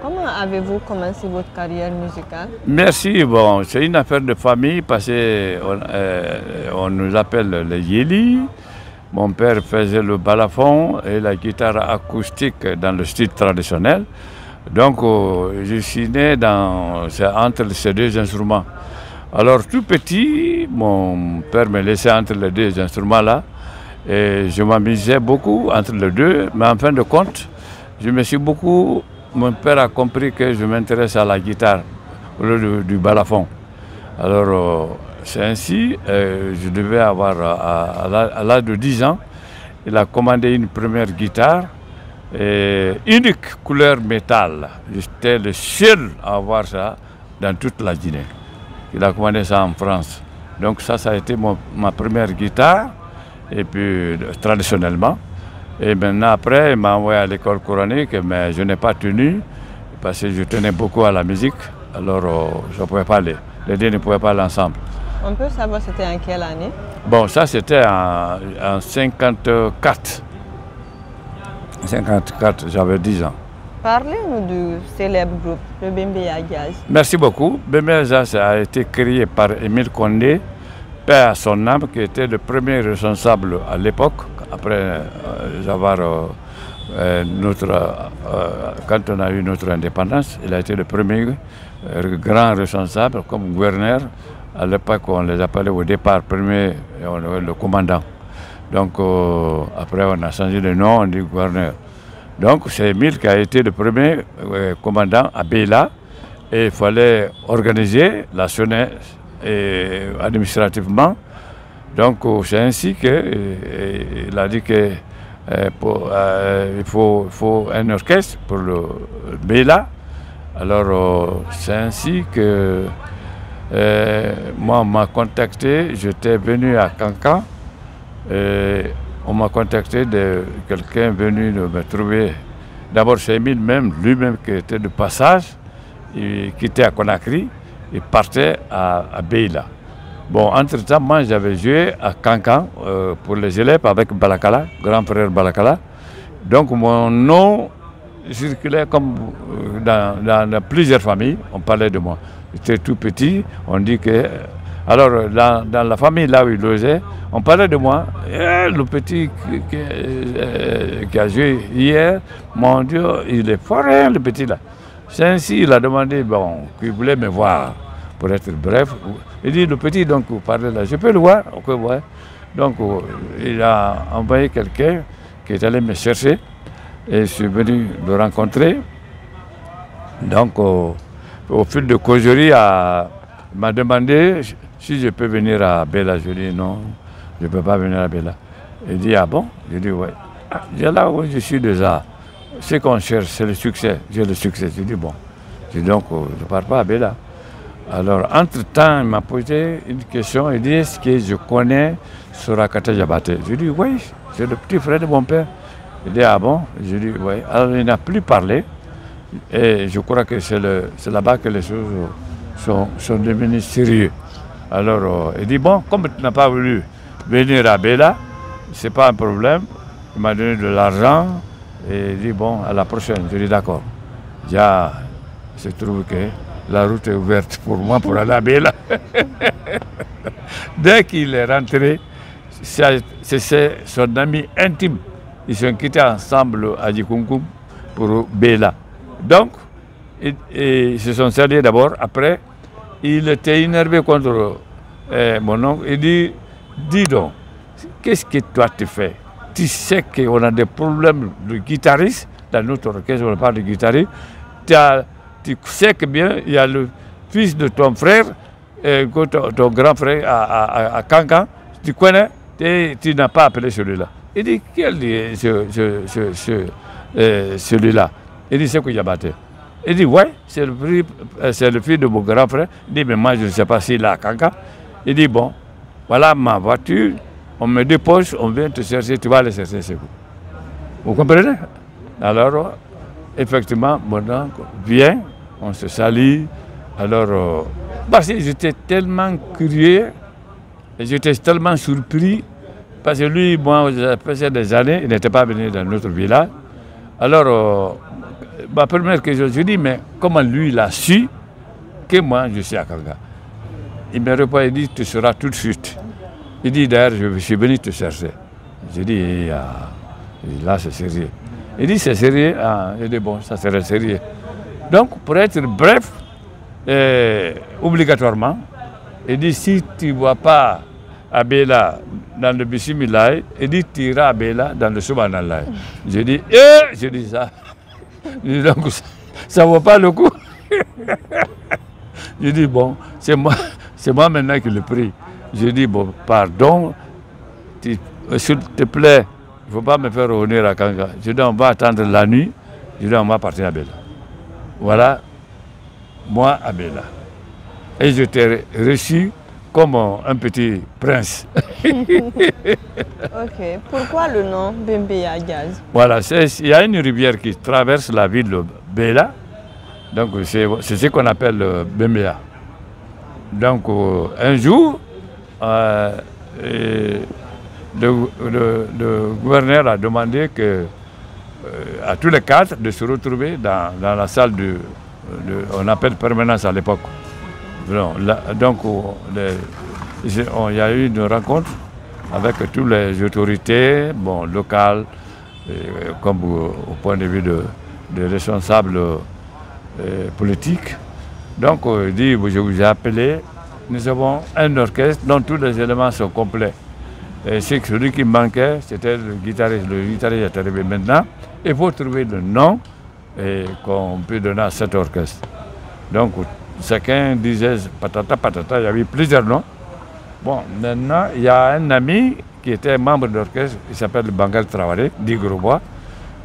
Comment avez-vous commencé votre carrière musicale? Merci. Bon, c'est une affaire de famille parce qu'on nous appelle les Yéli. Mon père faisait le balafon et la guitare acoustique dans le style traditionnel. Donc, je suis né entre ces deux instruments. Alors, tout petit, mon père me laissait entre les deux instruments-là. Et je m'amusais beaucoup entre les deux. Mais en fin de compte, mon père a compris que je m'intéresse à la guitare au lieu du balafon. Alors, c'est ainsi, je devais avoir, à l'âge de 10 ans, il a commandé une première guitare, unique couleur métal. J'étais le seul à avoir ça dans toute la Guinée. Il a commandé ça en France. Donc ça a été ma première guitare, et puis traditionnellement. Et maintenant après, il m'a envoyé à l'école coranique, mais je n'ai pas tenu, parce que je tenais beaucoup à la musique. Alors je ne pouvais pas aller. Les deux ne pouvaient pas aller ensemble. On peut savoir c'était en quelle année? Bon, ça c'était en 54. 54, j'avais 10 ans. Parlez-nous du célèbre groupe, le Bembeya Jazz. Merci beaucoup. Bembeya Jazz a été créé par Émile Condé, père à son âme, qui était le premier responsable à l'époque, après avoir quand on a eu notre indépendance. Il a été le premier grand responsable comme gouverneur. À l'époque, on les appelait au départ premier, le commandant. Donc après, on a changé de nom, on dit gouverneur. Donc c'est Émile qui a été le premier commandant à Béla. Et il fallait organiser la jeunesse administrativement. Donc c'est ainsi qu'il a dit qu'il faut un orchestre pour le Béla. Alors c'est ainsi que moi on m'a contacté, j'étais venu à Cancan. On m'a contacté de quelqu'un venu me trouver. D'abord c'est Émile lui-même qui était de passage, il quittait à Conakry, il partait à Béla. Bon, entre-temps, moi j'avais joué à Cancan pour les élèves avec Balakala, grand frère Balakala. Donc mon nom circulait comme dans plusieurs familles, on parlait de moi. J'étais tout petit, on dit que... Alors, dans la famille là où il logeait, on parlait de moi. Le petit qui a joué hier, mon Dieu, il est fort, le petit là. C'est ainsi, il a demandé, bon, qu'il voulait me voir, pour être bref. Il dit, le petit, donc, vous parlez là, je peux le voir? Okay, ouais. Donc, il a envoyé quelqu'un qui est allé me chercher, et je suis venu le rencontrer. Donc, au fil de causerie, il m'a demandé si je peux venir à Béla. Je dis non, je ne peux pas venir à Béla. Il dit ah bon? Je dis ouais. Là où je suis déjà, ce qu'on cherche, c'est le succès. J'ai le succès. Je dis bon. Je dis donc, je ne pars pas à Béla. Alors, entre-temps, il m'a posé une question. Il dit est-ce que je connais Sorakata Diabaté? Je dis oui, c'est le petit frère de mon père. Il dit ah bon? Je dis oui. Alors, il n'a plus parlé. Et je crois que c'est là-bas que les choses sont devenues sérieuses. Alors, il dit, bon, comme tu n'as pas voulu venir à Béla, ce n'est pas un problème. Il m'a donné de l'argent et il dit, bon, à la prochaine. Je dis, d'accord. Déjà, il se trouve que la route est ouverte pour moi pour aller à Béla. Dès qu'il est rentré, c'est son ami intime. Ils sont quittés ensemble à Djikunkum pour Béla. Donc, ils se sont salués d'abord. Après, il était énervé contre mon oncle. Il dit, dis donc, qu'est-ce que toi tu fais? Tu sais qu'on a des problèmes de guitariste. Dans notre orchestre, on parle de guitariste. Tu sais que bien, il y a le fils de ton frère, ton grand frère à Cancan. Tu connais? Et tu n'as pas appelé celui-là. Il dit, quel est celui-là? Il dit, c'est Diabaté. Il dit, ouais, c'est le fils de mon grand frère. Il dit, mais moi, je ne sais pas s'il est à Cancan. Il dit, bon, voilà ma voiture, on me dépose, on vient te chercher, tu vas aller chercher chez vous. Vous comprenez? Alors, effectivement, mon oncle vient, on se salue. Alors, parce que j'étais tellement curieux, j'étais tellement surpris, parce que lui, moi, ça faisait des années, il n'était pas venu dans notre village. Alors, ma première question, je dis, mais comment lui, il a su que moi, je suis à Kanga? Il me répond, il dit, tu seras tout de suite. Il dit, d'ailleurs, je suis venu te chercher. J'ai dit, là, c'est sérieux. Il dit, c'est sérieux? Ah, il dit, bon, ça serait sérieux. Donc, pour être bref, obligatoirement, il dit, si tu ne vois pas Abela dans le Bismillah, il dit, tu iras Abela dans le Subhanallah. J'ai dit, j'ai dit ça. Donc, ça ne vaut pas le coup. J'ai dit, bon, c'est moi maintenant qui le prie. J'ai dit, bon, pardon, s'il te plaît, il ne faut pas me faire revenir à Kanga. Je dis, on va attendre la nuit. Je dis, on va partir à Bela. Voilà, moi à Bela. Et je t'ai reçu comme un petit prince. Ok. Pourquoi le nom Bembeya Gaz? Voilà, il y a une rivière qui traverse la ville de Bela. Donc, c'est ce qu'on appelle Bembeya. Donc, un jour, le gouverneur a demandé à tous les cadres de se retrouver dans la salle on appelle permanence à l'époque. Donc, il y a eu une rencontre avec toutes les autorités locales, comme au point de vue des responsables politiques. Donc, il dit, je vous ai appelé, nous avons un orchestre dont tous les éléments sont complets. Et celui qui manquait, c'était le guitariste. Le guitariste est arrivé maintenant. Il faut trouver le nom qu'on peut donner à cet orchestre. Donc, chacun disait patata, patata, il y avait plusieurs noms. Bon, maintenant, il y a un ami qui était membre de l'orchestre, il s'appelle Bangal Traoré, dit Grosbois.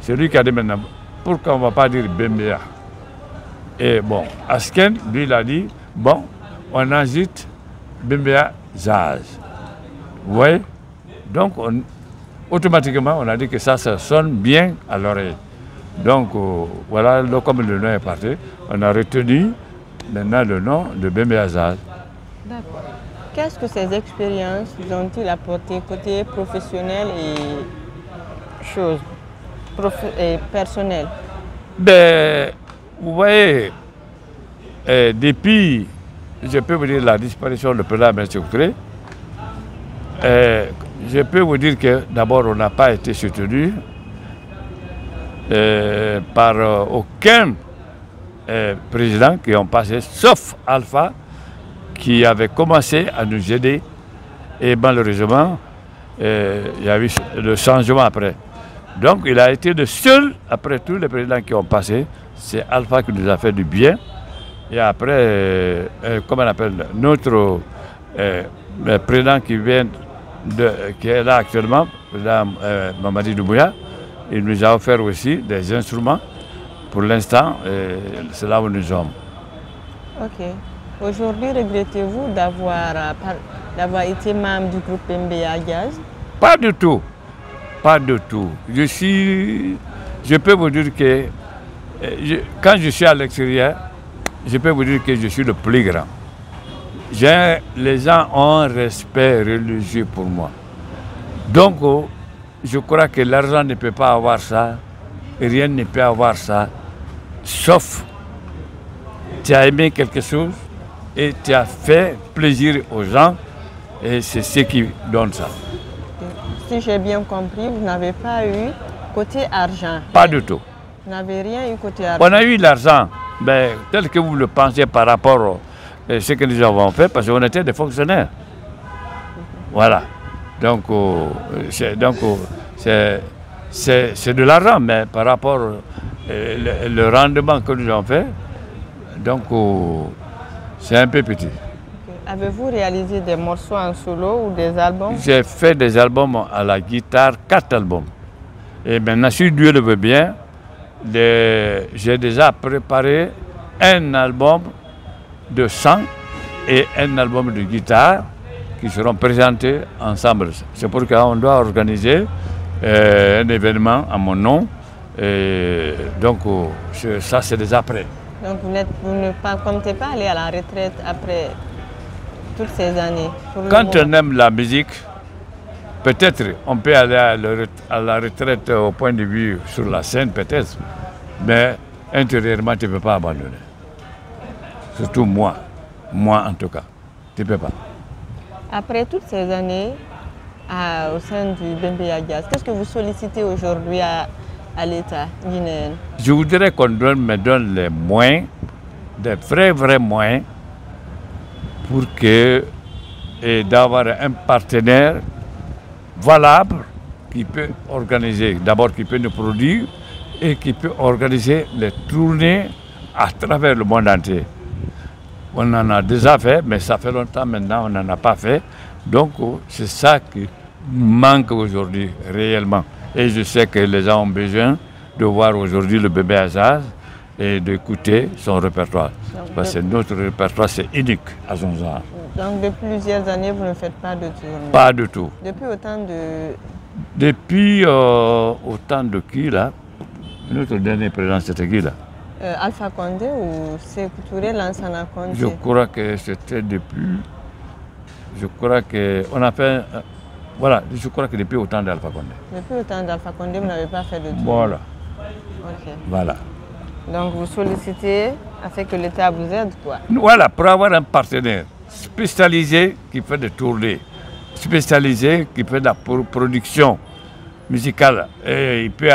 C'est lui qui a dit maintenant, pourquoi on ne va pas dire Bembeya? Et bon, Asken, lui, il a dit, bon, on agite Bembeya Jazz. Vous voyez? Donc, automatiquement, on a dit que ça sonne bien à l'oreille. Donc, voilà, comme le nom est parti, on a retenu maintenant le nom de Bembeya Jazz. D'accord. Qu'est-ce que ces expériences ont-ils apporté côté professionnel et personnel? Ben, vous voyez, depuis, je peux vous dire, la disparition du président M. Touré, je peux vous dire que d'abord, on n'a pas été soutenu par aucun président qui ont passé, sauf Alpha, qui avait commencé à nous aider. Et malheureusement, il y a eu le changement après. Donc, il a été le seul, après tous les présidents qui ont passé, c'est Alpha qui nous a fait du bien. Et après, comment on appelle, notre président qui est là actuellement, le président Mamadi Doumbouya, il nous a offert aussi des instruments. Pour l'instant, c'est là où nous sommes. Ok. Aujourd'hui, regrettez-vous d'avoir été membre du groupe Bembeya Jazz? Pas du tout. Pas du tout. Je peux vous dire que quand je suis à l'extérieur, je peux vous dire que je suis le plus grand. Les gens ont un respect religieux pour moi. Donc, je crois que l'argent ne peut pas avoir ça, rien ne peut avoir ça, sauf tu as aimé quelque chose et tu as fait plaisir aux gens, et c'est ce qui donne ça. Si j'ai bien compris, vous n'avez pas eu côté argent? Pas du tout. Vous n'avez rien eu côté argent? On a eu l'argent, mais tel que vous le pensez par rapport à ce que nous avons fait, parce qu'on était des fonctionnaires. Voilà. Donc, c'est de l'argent, mais par rapport le rendement que nous avons fait, donc c'est un peu petit. Avez-vous réalisé des morceaux en solo ou des albums? J'ai fait des albums à la guitare, 4 albums. Et maintenant, si Dieu le veut bien, j'ai déjà préparé un album de chant et un album de guitare qui seront présentés ensemble. C'est pourquoi on doit organiser un événement à mon nom. Et donc, ça, c'est déjà prêt. Donc, vous ne comptez pas aller à la retraite après toutes ces années? Quand on aime la musique, peut-être on peut aller à la retraite au point de vue sur la scène, peut-être. Mais intérieurement, tu ne peux pas abandonner. Surtout moi en tout cas, tu ne peux pas. Après toutes ces années au sein du Bembeya Jazz, qu'est-ce que vous sollicitez aujourd'hui à l'État guinéen? Je voudrais qu'on me donne les moyens, des vrais moyens, pour que d'avoir un partenaire valable qui peut organiser, d'abord qui peut nous produire et qui peut organiser les tournées à travers le monde entier. On en a déjà fait, mais ça fait longtemps maintenant, on n'en a pas fait. Donc c'est ça qui manque aujourd'hui réellement. Et je sais que les gens ont besoin de voir aujourd'hui le Bembeya Jazz et d'écouter son répertoire. Parce que notre répertoire, c'est unique à son genre. Donc depuis plusieurs années, vous ne faites pas de tournée? Pas du tout. Depuis autant de... Depuis autant de qui là? Notre dernier président, c'était qui là? Alpha Condé ou Sékou Touré, Lansana Conté? Je crois que c'était depuis... Je crois qu'on a fait... voilà, je crois que depuis autant d'Alpha Condé. Depuis autant d'Alpha Condé, vous n'avez pas fait de tournée? Voilà. Ok. Voilà. Donc vous sollicitez afin que l'État vous aide, quoi? Voilà, pour avoir un partenaire spécialisé qui fait des tournées, spécialisé qui fait de la production musicale. Et il peut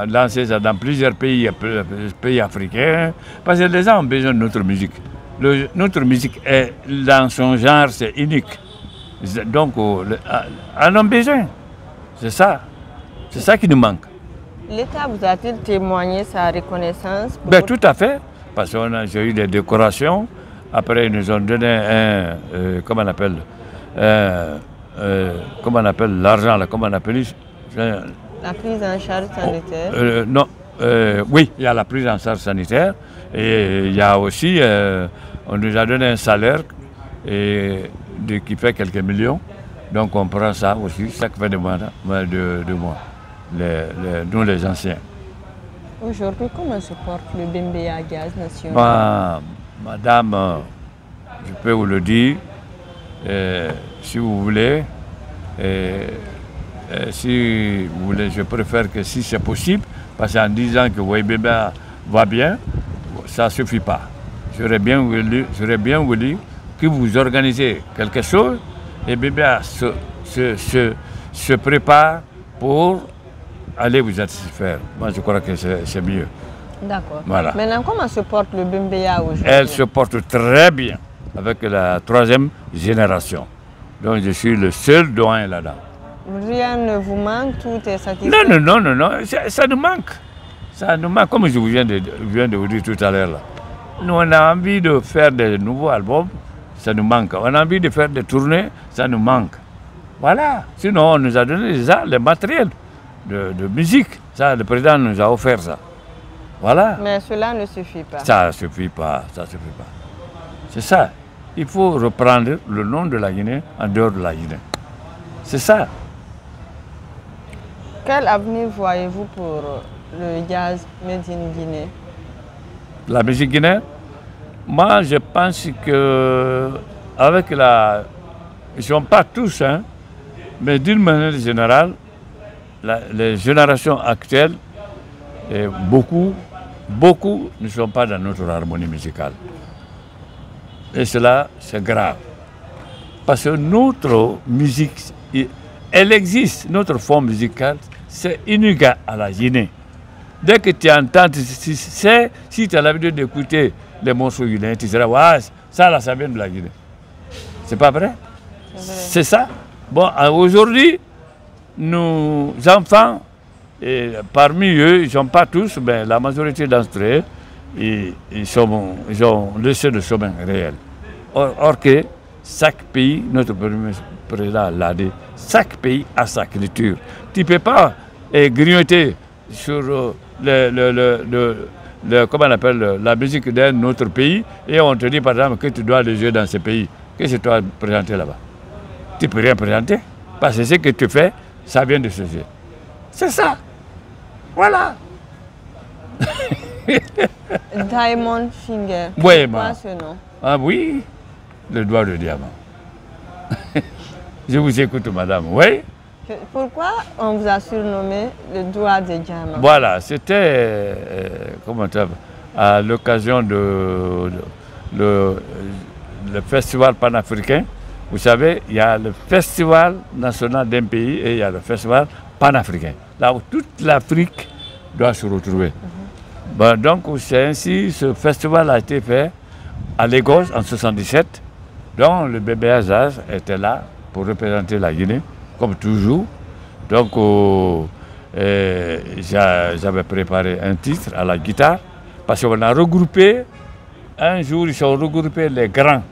lancer ça dans plusieurs pays africains, parce que les gens ont besoin de notre musique. Notre musique, est, dans son genre, c'est unique. Donc, en ont besoin. C'est ça. C'est ça qui nous manque. L'État vous a-t-il témoigné sa reconnaissance? Ben, tout à fait. Parce que j'ai eu des décorations. Après, ils nous ont donné un... comment on appelle l'argent, là, comment on appelle la prise en charge sanitaire? Non. Oui, il y a la prise en charge sanitaire. Et il y a aussi... on nous a donné un salaire qui fait quelques millions. Donc on prend ça aussi, chaque fin de mois, nous les anciens. Aujourd'hui, comment se porte le Bembeya Jazz national? Madame, je peux vous le dire, si vous voulez, je préfère que si c'est possible, parce qu'en disant que Bembeya va bien, ça ne suffit pas. J'aurais bien voulu que vous organisez quelque chose et Bembeya se prépare pour aller vous satisfaire. Moi, je crois que c'est mieux. D'accord. Voilà. Maintenant, comment se porte le Bembeya aujourd'hui? Elle se porte très bien avec la 3e génération. Donc, je suis le seul doyen là-dedans. Rien ne vous manque, tout est satisfait? Non, ça nous manque. Ça nous manque, comme je viens de vous dire tout à l'heure. Nous, on a envie de faire des nouveaux albums, ça nous manque. On a envie de faire des tournées, ça nous manque. Voilà. Sinon, on nous a donné déjà le matériel de musique. Ça, le président nous a offert ça. Voilà. Mais cela ne suffit pas. Ça ne suffit pas, ça ne suffit pas. C'est ça. Il faut reprendre le nom de la Guinée en dehors de la Guinée. C'est ça. Quel avenir voyez-vous pour le jazz made in Guinée? La musique guinéenne? Moi, je pense que avec la... Ils ne sont pas tous, hein, mais d'une manière générale, les générations actuelles, beaucoup ne sont pas dans notre harmonie musicale. Et cela, c'est grave. Parce que notre musique, elle existe, notre forme musicale, c'est unique à la Guinée. Dès que tu entends, si tu as l'habitude d'écouter les morceaux guinéens, tu diras, ouais, ça là, ça vient de la Guinée. C'est pas vrai? C'est ça. Bon, aujourd'hui, nos enfants, et parmi eux, ils ne sont pas tous, mais la majorité d'entre eux, ils ont laissé le chemin réel. Or que chaque pays, notre premier président l'a dit, chaque pays a sa culture. Tu ne peux pas grignoter sur comment on appelle, la musique d'un autre pays et on te dit par exemple que tu dois aller jouer dans ce pays. Qu'est-ce que tu dois présenter là-bas? Tu ne peux rien présenter parce que ce que tu fais, ça vient de ce jeu. C'est ça. Voilà. Diamond Finger. Oui, quoi ce nom? Ah oui, le doigt de diamant. Je vous écoute, madame. Oui, Pourquoi on vous a surnommé le doigt de diamant? Voilà, c'était à l'occasion le festival panafricain. Vous savez, il y a le festival national d'un pays et il y a le festival panafricain. Là où toute l'Afrique doit se retrouver. Bon, donc c'est ainsi, ce festival a été fait à Lagos en 1977. Donc le bébé Azaz était là pour représenter la Guinée, comme toujours. Donc j'avais préparé un titre à la guitare, parce qu'on a regroupé, un jour ils ont regroupé les grands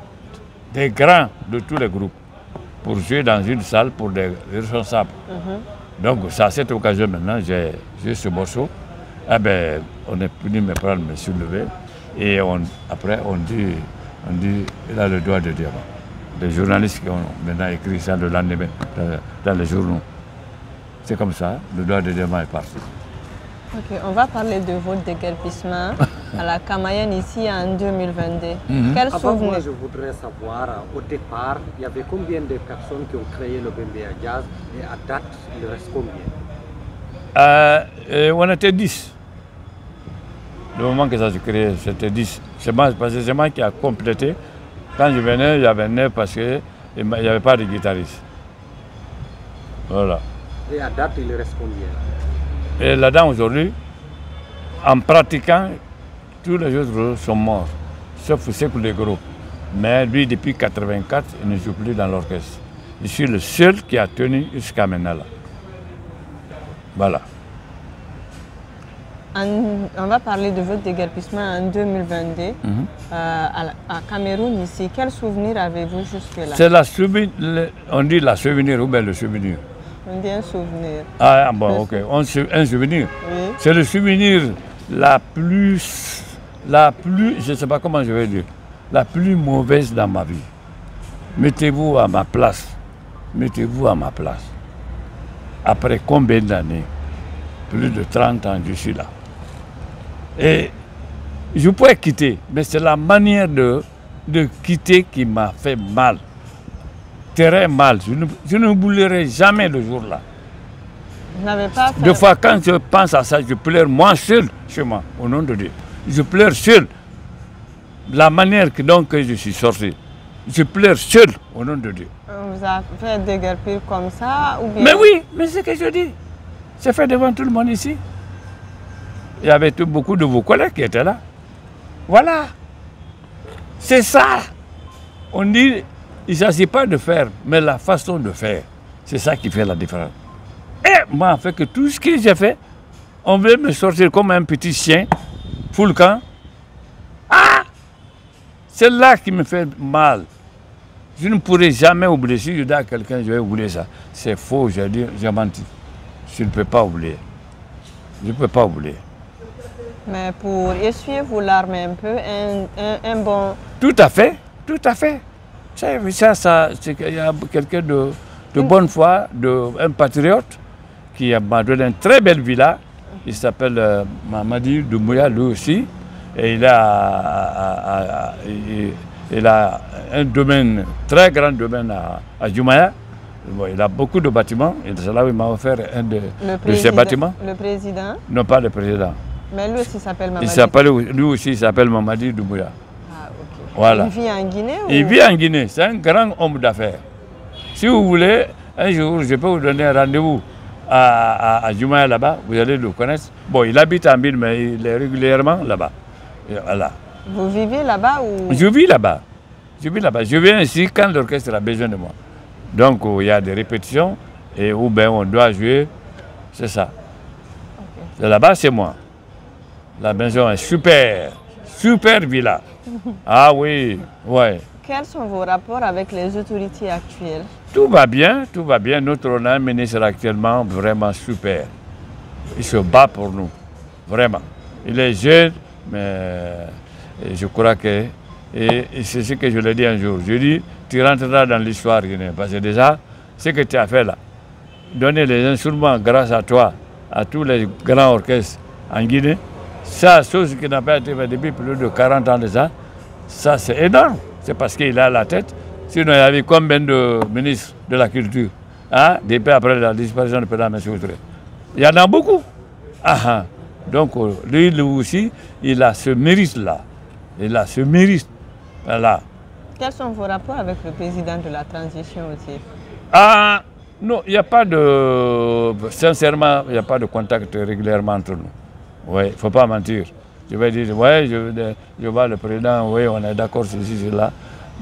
de tous les groupes, pour jouer dans une salle pour des responsables. Donc c'est à cette occasion maintenant, j'ai ce morceau. Eh ben, on est venu me prendre, me soulever, et après on dit, il a le doigt de diamant. Les journalistes qui ont maintenant écrit ça le lendemain dans les journaux. C'est comme ça, le doigt de diamant est parti. Ok, on va parler de votre déguerpissement à la Camaïenne ici en 2022. Quel souvenir? Moi, je voudrais savoir, au départ, il y avait combien de personnes qui ont créé le Bembéya Jazz et à date, il reste combien? On était 10. Le moment que ça s'est créé, c'était 10. C'est moi qui a complété. Quand je venais, il y avait 9 parce qu'il n'y avait pas de guitariste. Voilà. Et à date, il reste combien? Et là-dedans, aujourd'hui, en pratiquant, tous les autres sont morts, sauf Sekou Legro. Mais lui, depuis 1984, il ne joue plus dans l'orchestre. Je suis le seul qui a tenu jusqu'à maintenant. Là. Voilà. On va parler de votre déguerpissement en 2022 à Cameroun ici. Quel souvenir avez-vous jusque-là? C'est on dit la souvenir ou bien le souvenir? On dit un souvenir. Ah bon, ok. Un souvenir. Oui. C'est le souvenir la plus, je ne sais pas comment je vais dire, la plus mauvaise dans ma vie. Mettez-vous à ma place. Mettez-vous à ma place. Après combien d'années? Plus de 30 ans, je suis là. Et je pourrais quitter, mais c'est la manière de quitter qui m'a fait mal. Très mal. Je n'oublierai jamais le jour-là. Vous n'avez pas fait... Des fois, quand je pense à ça, je pleure moi seul chez moi, au nom de Dieu. Je pleure seul. La manière que je suis sorti. Je pleure seul, au nom de Dieu. On vous a fait déguerpir comme ça ou bien... Mais oui, mais c'est ce que je dis. C'est fait devant tout le monde ici. Il y avait beaucoup de vos collègues qui étaient là. Voilà. C'est ça. On dit, il ne s'agit pas de faire, mais la façon de faire. C'est ça qui fait la différence. Et moi, en fait, que tout ce que j'ai fait, on veut me sortir comme un petit chien, full camp. Ah! C'est là qui me fait mal. Je ne pourrai jamais oublier. Si je dis à quelqu'un, je vais oublier ça. C'est faux, j'ai menti. Je ne peux pas oublier. Je ne peux pas oublier. Mais pour essuyer vos larmes un peu, un bon... Tout à fait, tout à fait. Il y a quelqu'un de bonne foi, un patriote, qui m'a donné une très belle villa. Il s'appelle Mamadi Doumbouya, lui aussi. Et il a un domaine, très grand domaine à Djoumaya. Bon, il a beaucoup de bâtiments, et c'est là où il m'a offert un de ces bâtiments. Le président? Non, pas le président. Mais lui aussi s'appelle Mamadi. Lui aussi s'appelle Mamadi Doumbouya. Ah, ok. Voilà. Il vit en Guinée ou... Il vit en Guinée, c'est un grand homme d'affaires. Si vous voulez, un jour, je peux vous donner un rendez-vous à Djoumaya là-bas, vous allez le connaître. Bon, il habite en ville, mais il est régulièrement là-bas. Voilà. Vous vivez là-bas ou... Je vis là-bas. Je viens ici quand l'orchestre a besoin de moi. Donc, il y a des répétitions et où on doit jouer, c'est ça. Okay. Là-bas, c'est moi. La maison est super, super villa. Ah oui, ouais. Quels sont vos rapports avec les autorités actuelles? Tout va bien, tout va bien. Notre ministre actuellement, vraiment super. Il se bat pour nous, vraiment. Il est jeune, mais je crois que... Et c'est ce que je l'ai dit un jour. Je dis, tu rentreras dans l'histoire guinéenne. Parce que déjà, ce que tu as fait là, donner les instruments grâce à toi, à tous les grands orchestres en Guinée, ça, chose qui n'a pas été faite depuis plus de 40 ans déjà, ça c'est énorme. C'est parce qu'il a la tête. Sinon, il y avait combien de ministres de la culture? hein, depuis après la disparition du président M. Touré. Il y en a beaucoup. Donc lui aussi, il a ce mérite-là. Il a ce mérite-là. Quels sont vos rapports avec le président de la transition aussi? Non, il n'y a pas de... Sincèrement, il n'y a pas de contact régulièrement entre nous. Oui, il ne faut pas mentir. Je vais dire, oui, je vois le président, oui, on est d'accord sur ceci, sur là.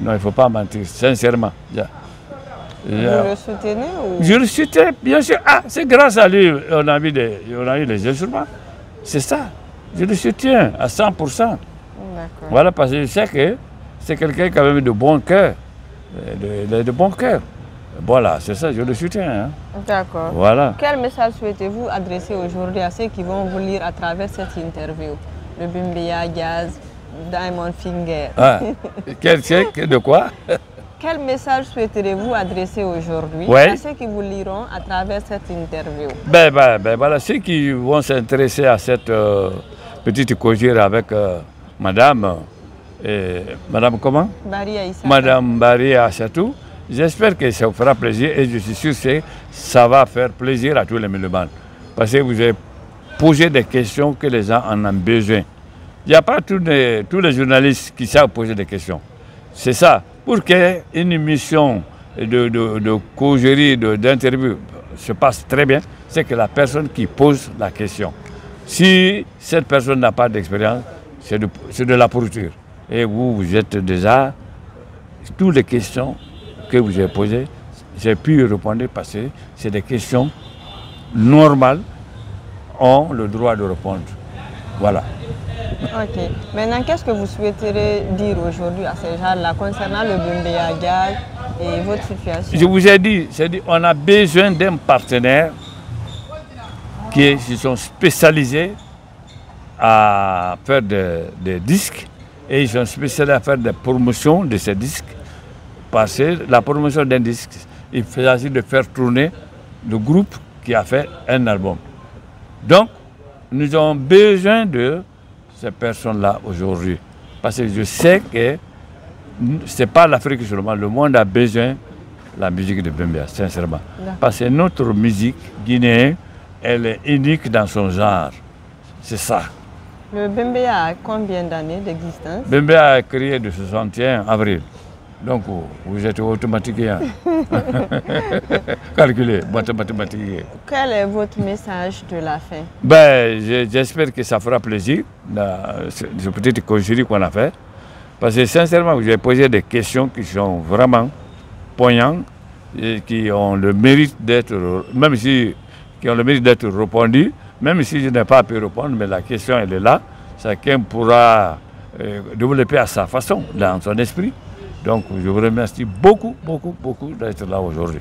Non, il ne faut pas mentir, sincèrement. Vous le soutenez ou... Je le soutiens, bien sûr. C'est grâce à lui on a eu les instruments. C'est ça. Je le soutiens à 100%. Voilà, parce que je sais que c'est quelqu'un qui a même de bon cœur. De bon cœur. Voilà, c'est ça, je le soutiens. Hein. D'accord. Voilà. Quel message souhaitez-vous adresser aujourd'hui à ceux qui vont vous lire à travers cette interview? Le Bembeya Jazz, Diamond Finger. De quoi? Quel message souhaiterez-vous adresser aujourd'hui à ceux qui vous liront à travers cette interview? Voilà, ceux qui vont s'intéresser à cette petite cogère avec madame, madame comment? Bari Aïssatou. Madame Bari Aïssatou. J'espère que ça vous fera plaisir et je suis sûr que ça va faire plaisir à tous les musulmans. Parce que vous avez posé des questions que les gens en ont besoin. Il n'y a pas tous les journalistes qui savent poser des questions. C'est ça. Pour qu'une émission de causerie, d'interview se passe très bien, c'est que la personne qui pose la question. Si cette personne n'a pas d'expérience, c'est de la pourriture. Et vous êtes déjà, toutes les questions que vous avez posées, j'ai pu y répondre parce que c'est des questions normales, ont le droit de répondre. Voilà. Ok. Maintenant, qu'est-ce que vous souhaiterez dire aujourd'hui à ces gens-là concernant le Bembeya Jazz et votre situation? Je vous ai dit, on a besoin d'un partenaire qui sont spécialisés à faire des disques et ils sont spécialisés à faire des promotions de ces disques. Parce que la promotion d'un disque, il s'agit de faire tourner le groupe qui a fait un album. Donc, nous avons besoin de ces personnes-là aujourd'hui. Parce que je sais que ce n'est pas l'Afrique seulement, le monde a besoin de la musique de Bembeya, sincèrement. Parce que notre musique guinéenne, elle est unique dans son genre. C'est ça. Le Bembeya a combien d'années d'existence? Bembeya a créé le 61 avril. Donc, vous êtes automatique. Hein? Calculez, mathématique. Quel est votre message de la fin? J'espère que ça fera plaisir, ce petit causerie qu'on a fait. Parce que sincèrement, vous avez posé des questions qui sont vraiment poignantes et qui ont le mérite d'être, qui ont le mérite d'être répondues, même si je n'ai pas pu répondre, mais la question elle est là. Chacun pourra développer à sa façon, dans son esprit. Donc, je vous remercie beaucoup, beaucoup, beaucoup d'être là aujourd'hui.